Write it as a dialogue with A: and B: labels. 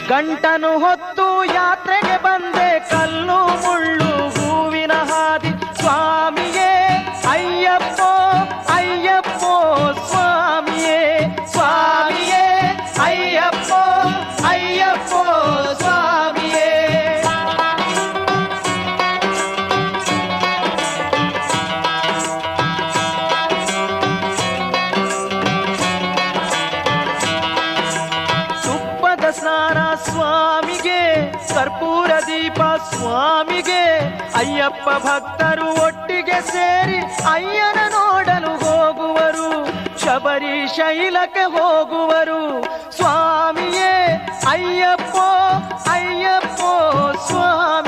A: ಗಂಟನು ಹೊತ್ತು ಯಾತ್ರೆಗೆ ಬಂದೆ, ಕಲ್ಲು ಮುಳ್ಳು ಹೂವಿನ ಹಾದಿ. ಸ್ವಾಮಿಯೇ ಅಯ್ಯಪ್ಪೋ ಅಯ್ಯಪ್ಪೋ ಸ್ವಾಮಿಯೇ, ಸ್ವಾಮಿಯೇ ಅಯ್ಯಪ್ಪೋ ಅಯ್ಯಪ್ಪೋ ಸ್ವಾಮಿಯೇ. ತುಪ್ಪದ ಸ್ನಾನ ಸ್ವಾಮಿಗೆ, ಕರ್ಪೂರ ದೀಪ ಸ್ವಾಮಿಗೆ. ಅಯ್ಯಪ್ಪ ಭಕ್ತರು ಒಟ್ಟಿಗೆ ಸೇರಿ ಅಯ್ಯನ ನೋಡಲು ಹೋಗುವರು, ಶಬರಿ ಶೈಲಕ್ಕೆ ಹೋಗುವರು. ಸ್ವಾಮಿಯೇ ಅಯ್ಯಪ್ಪೋ ಅಯ್ಯಪ್ಪೋ ಸ್ವಾಮಿ.